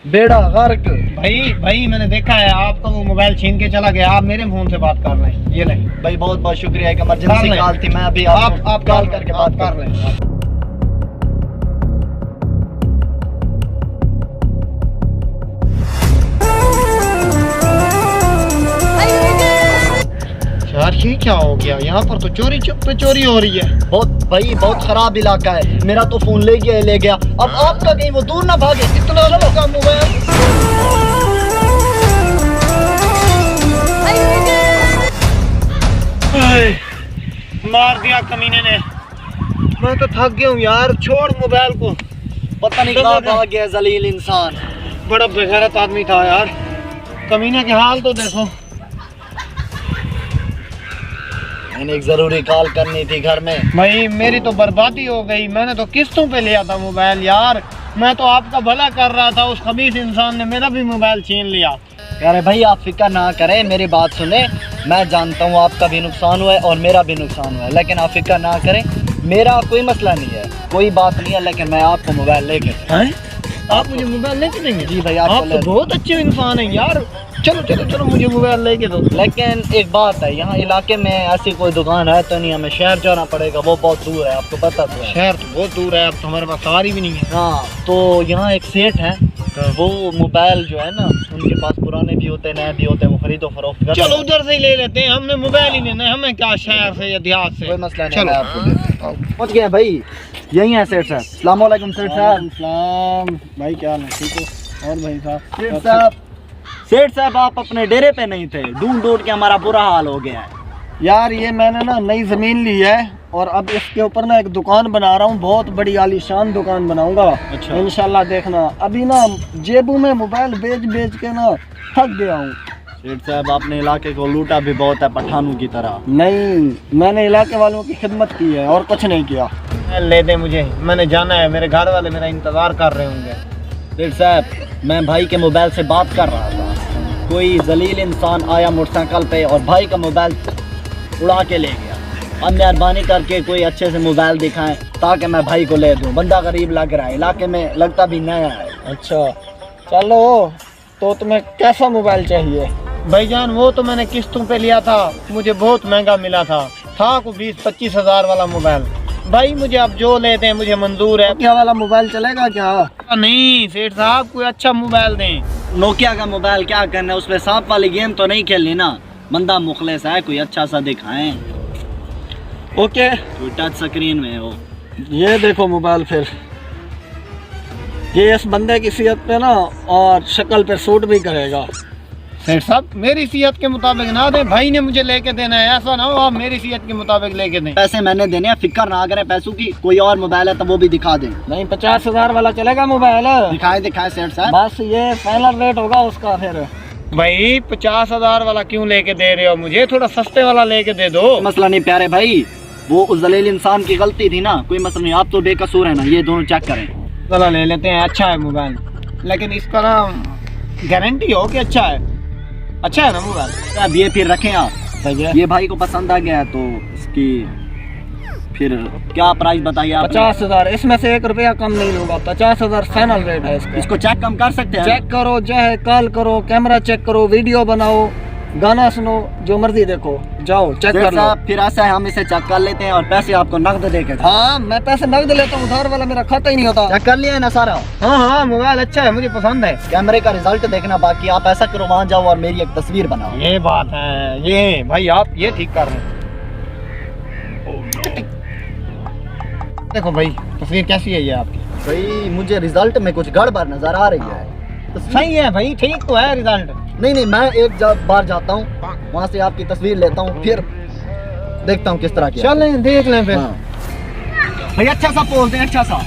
बेड़ा गर्क। भाई मैंने देखा है आपका वो मोबाइल छीन के चला गया, आप मेरे फोन से बात कर रहे हैं। ये ले भाई बहुत बहुत शुक्रिया, एक इमरजेंसी कॉल थी, मैं अभी आप कॉल करके बात कर रहे हैं। यार ये क्या हो गया, यहाँ पर तो चोरी चुप पे चोरी हो रही है। बहुत खराब इलाका है, मेरा तो फोन ले गया। अब आपका कहीं वो दूर ना भागे। इतना लगा मोबाइल। मार दिया कमीने ने। मैं तो थक गया हूँ यार, छोड़ मोबाइल को। पता नहीं कहाँ भाग गया जलील इंसान। बड़ा बेगैरत आदमी था यार, कमीने के हाल तो देखो। मैंने एक जरूरी कॉल करनी थी घर में। भाई मेरी तो बर्बादी हो गई, मैंने तो किस्तों पे लिया था मोबाइल यार। मैं तो आपका भला कर रहा था, उस खबीस इंसान ने मेरा भी मोबाइल छीन लिया। अरे भाई आप फिक्र ना करें, मेरी बात सुने। मैं जानता हूँ आपका भी नुकसान हुआ है और मेरा भी नुकसान हुआ है, लेकिन आप फिक्र ना करें, मेरा कोई मसला नहीं है, कोई बात नहीं है। लेकिन मैं आपको मोबाइल लेके आप मुझे मोबाइल लेके देंगे? जी भाई, आप तो बहुत अच्छे इंसान हैं यार। चलो मुझे मोबाइल लेके दो। लेकिन एक बात है, यहाँ इलाके में ऐसी कोई दुकान है तो नहीं, हमें शहर जाना पड़ेगा, वो बहुत दूर है, आपको पता तो है। शहर तो बहुत दूर है, अब तो हमारे पास सवारी भी नहीं है। हाँ, तो यहाँ एक सेठ है, वो मोबाइल जो है ना, उनके पास पुराने भी होते हैं नए भी होते हैं, वो खरीदो फरोख्त करते हैं। चलो उधर से ही ले लेते हैं, हमने मोबाइल ही लेना है, हमें क्या शहर से या देहात से। कोई मसला नहीं, चलो आपको पहुँच गया भाई, यही है सेठ साहब। अस्सलाम वालेकुम सेठ साहब। भाई क्या हाल है, ठीक हो? और भाई सेठ साहब आप अपने डेरे पे नहीं थे, ढूंढ के हमारा बुरा हाल हो गया है। यार ये मैंने ना नई ज़मीन ली है और अब इसके ऊपर ना एक दुकान बना रहा हूँ, बहुत बड़ी आलीशान दुकान बनाऊंगा। अच्छा। इंशाल्लाह देखना। अभी ना जेबू में मोबाइल बेच के ना थक गया हूँ। सेठ साहब आपने इलाके को लूटा भी बहुत है, पठानों की तरह। नहीं, मैंने इलाके वालों की खिदमत की है और कुछ नहीं किया। ले दे मुझे, मैंने जाना है, मेरे घर वाले मेरा इंतज़ार कर रहे होंगे। सेठ साहब मैं भाई के मोबाइल से बात कर रहा था, कोई जलील इंसान आया मोटरसाइकिल पे और भाई का मोबाइल उड़ा के ले गया। अब मेहरबानी करके कोई अच्छे से मोबाइल दिखाएं ताकि मैं भाई को ले दूं, बंदा गरीब लग रहा है, इलाके में लगता भी नया है। अच्छा चलो, तो तुम्हें कैसा मोबाइल चाहिए? भाईजान वो तो मैंने किस्तों पे लिया था, मुझे बहुत महंगा मिला था को 20-25 हज़ार वाला मोबाइल। भाई मुझे आप जो ले दें मुझे मंजूर है। क्या वाला मोबाइल चलेगा क्या? नहीं सेठ साहब, कोई अच्छा मोबाइल दें। नोकिया का मोबाइल क्या करना है, उसमें सांप वाली गेम तो नहीं खेलनी ना, बंदा मुखलिस है, कोई अच्छा सा दिखाएं। ओके, कोई टच स्क्रीन में हो। ये देखो मोबाइल, फिर ये इस बंदे की सेहत पे ना और शक्ल पे सूट भी करेगा। सेठ साहब मेरी सेहत के मुताबिक ना दें, भाई ने मुझे लेके देना है, ऐसा ना हो आप मेरी सेहत के मुताबिक लेके दें। पैसे मैंने देने हैं, फिक्र ना करें पैसों की। कोई और मोबाइल है तो वो भी दिखा दें। नहीं 50 हज़ार वाला चलेगा मोबाइल? दिखाए सेठ साहब। बस ये फाइनल रेट होगा उसका। फिर भाई 50 हज़ार वाला क्यों लेके दे रहे हो मुझे, थोड़ा सस्ते वाला लेके दे दो। मसला नहीं प्यारे भाई, वो उस जलील इंसान की गलती थी ना, कोई मसला नहीं, आप तो बेकसूर है ना, ये दोनों चेक करें। चलो ले लेते हैं, अच्छा है मोबाइल, लेकिन इसका ना गारंटी हो कि अच्छा है ना मोबाइल। अब ये फिर रखें आप, सही है। ये भाई को पसंद आ गया तो इसकी फिर क्या प्राइस बताइए आप? 50 हज़ार, इसमें से 1 रुपया कम नहीं लूंगा, 50 हज़ार फाइनल रेट है इसका। इसको चेक कम कर सकते हैं? चेक करो, चाहे कॉल करो, कैमरा चेक करो, वीडियो बनाओ, गाना सुनो, जो मर्जी देखो, जाओ चेक कर लो। फिर ऐसा है, हम इसे चेक कर लेते हैं और पैसे आपको नकद देके। हाँ मैं पैसे नकद लेता हूँ, उधार वाला मेरा खाता ही नहीं होता। चेक कर लिया है ना सारा? हाँ मोबाइल अच्छा है, मुझे पसंद है। कैमरे का रिजल्ट देखना बाकी, आप ऐसा करो वहाँ जाओ और मेरी एक तस्वीर बनाओ। ये बात है, ये भाई आप ये ठीक कर रहे हैं। देखो भाई तस्वीर कैसी है ये आपकी? भाई मुझे रिजल्ट में कुछ गड़बड़ नजर आ रही है। सही है भाई, ठीक तो है रिजल्ट। नहीं मैं एक बार जाता हूँ, वहाँ से आपकी तस्वीर लेता हूँ, फिर देखता हूँ किस तरह की। चलें देख लें फिर। हाँ। भाई अच्छा सा पोज दें, अच्छा सा।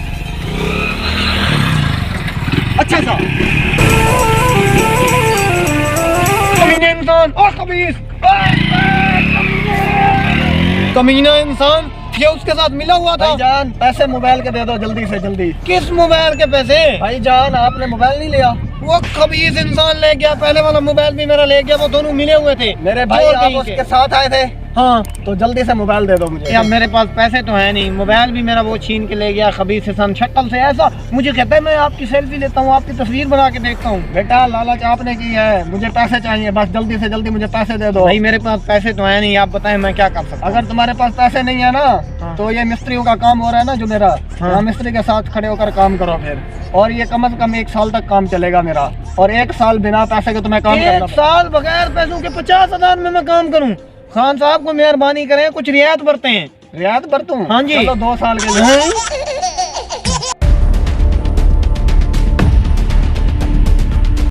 कमीना इंसान और कमीना इंसान, ये उसके साथ मिला हुआ था। भाईजान पैसे मोबाइल के दे दो जल्दी से जल्दी। किस मोबाइल के पैसे? भाईजान आपने मोबाइल नहीं लिया? वो खबीस इंसान ले गया, पहले वाला मोबाइल भी मेरा ले गया, वो दोनों मिले हुए थे। मेरे भाई आप उसके साथ आए थे? हाँ तो जल्दी से मोबाइल दे दो मुझे। यार मेरे पास पैसे तो है नहीं, मोबाइल भी मेरा वो छीन के ले गया खबीस सन शक्ल से ऐसा। मुझे कहता है मैं आपकी सेल्फी लेता हूँ, आपकी तस्वीर बना के देखता हूँ। बेटा लालच आपने की है, मुझे पैसे चाहिए, बस जल्दी से जल्दी मुझे पैसे दे दो। भाई मेरे पास पैसे तो है नहीं, आप बताएं मैं क्या कर सकता हूँ। अगर तुम्हारे पास पैसे नहीं है ना तो ये मिस्त्रियों का काम हो रहा है ना जो मेरा, मिस्त्री के साथ खड़े होकर काम करो फिर, और ये कम से कम 1 साल तक काम चलेगा मेरा। और 1 साल बिना पैसे के तुम्हें काम करना। 1 साल बगैर पैसों के 50,000 में मैं काम करूं? खान साहब को मेहरबानी करें, कुछ रियायत बरतें। रियायत बरतूं? हाँ जी। चलो 2 साल के लिए